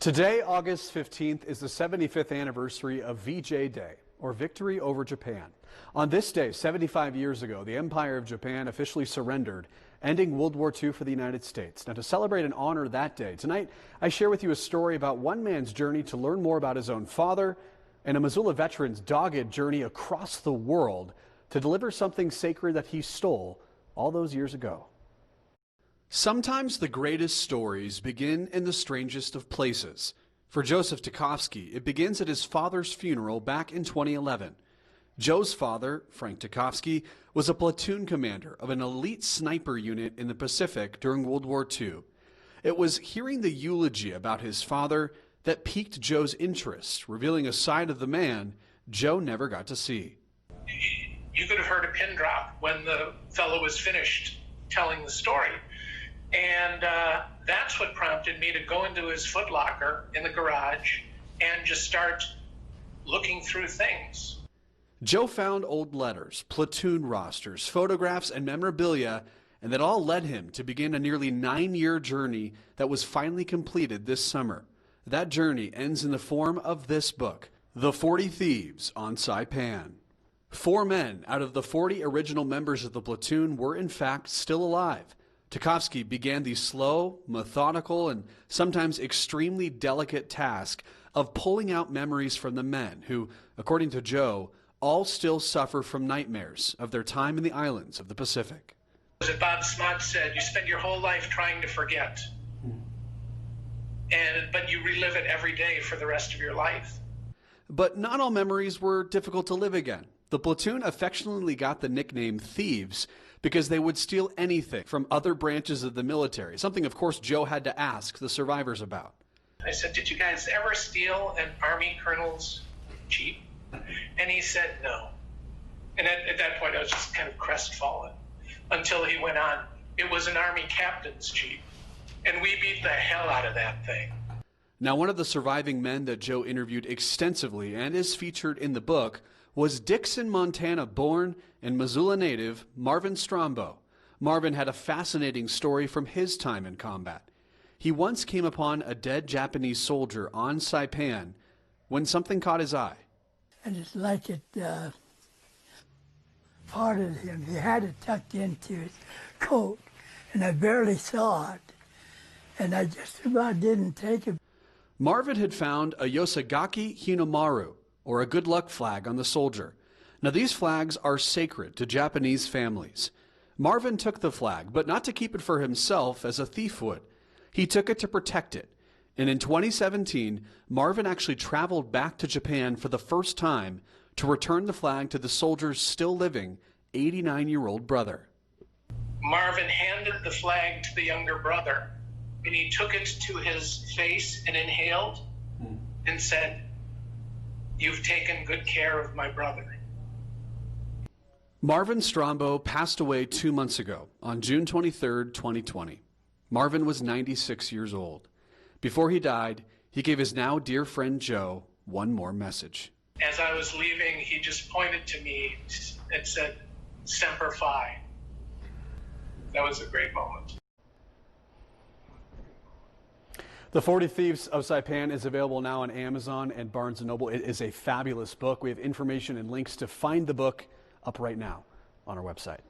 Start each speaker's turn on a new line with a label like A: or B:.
A: Today, August 15th, is the 75th anniversary of VJ Day, or Victory over Japan. On this day, 75 years ago, the Empire of Japan officially surrendered, ending World War II for the United States. Now, to celebrate and honor that day, tonight I share with you a story about one man's journey to learn more about his own father and a Missoula veteran's dogged journey across the world to deliver something sacred that he stole all those years ago. Sometimes the greatest stories begin in the strangest of places. For Joseph Tachovsky, it begins at his father's funeral back in 2011. Joe's father, Frank Tachovsky, was a platoon commander of an elite sniper unit in the Pacific during World War II. It was hearing the eulogy about his father that piqued Joe's interest, revealing a side of the man Joe never got to see.
B: You could have heard a pin drop when the fellow was finished telling the story. And that's what prompted me to go into his footlocker in the garage and just start looking through things.
A: Joe found old letters, platoon rosters, photographs, and memorabilia, and that all led him to begin a nearly 9-year journey that was finally completed this summer. That journey ends in the form of this book, The 40 Thieves on Saipan. 4 men out of the 40 original members of the platoon were in fact still alive. Tachovsky began the slow, methodical, and sometimes extremely delicate task of pulling out memories from the men who, according to Joe, all still suffer from nightmares of their time in the islands of the Pacific.
B: As Bob Smott said, you spend your whole life trying to forget, but you relive it every day for the rest of your life.
A: But not all memories were difficult to live again. The platoon affectionately got the nickname Thieves because they would steal anything from other branches of the military, something, of course, Joe had to ask the survivors about.
B: I said, did you guys ever steal an Army colonel's Jeep? And he said no. And at that point, I was just kind of crestfallen until he went on, it was an Army captain's Jeep. And we beat the hell out of that thing.
A: Now, one of the surviving men that Joe interviewed extensively and is featured in the book was Dixon, Montana born and Missoula native Marvin Strombo. Marvin had a fascinating story from his time in combat. He once came upon a dead Japanese soldier on Saipan when something caught his eye.
C: And it's like it parted him. He had it tucked into his coat, and I barely saw it. And I just about didn't take it.
A: Marvin had found a Yosagaki Hinamaru, or a good luck flag, on the soldier. Now, these flags are sacred to Japanese families. Marvin took the flag, but not to keep it for himself as a thief would. He took it to protect it. And in 2017, Marvin actually traveled back to Japan for the first time to return the flag to the soldier's still living 89-year-old brother.
B: Marvin handed the flag to the younger brother, and he took it to his face and inhaled and said, "You've taken good care of my brother."
A: Marvin Strombo passed away 2 months ago on June 23, 2020. Marvin was 96 years old. Before he died, he gave his now dear friend Joe one more message.
B: As I was leaving, he just pointed to me and said, "Semper Fi." That was a great moment.
A: The 40 Thieves of Saipan is available now on Amazon and Barnes & Noble. It is a fabulous book. We have information and links to find the book up right now on our website.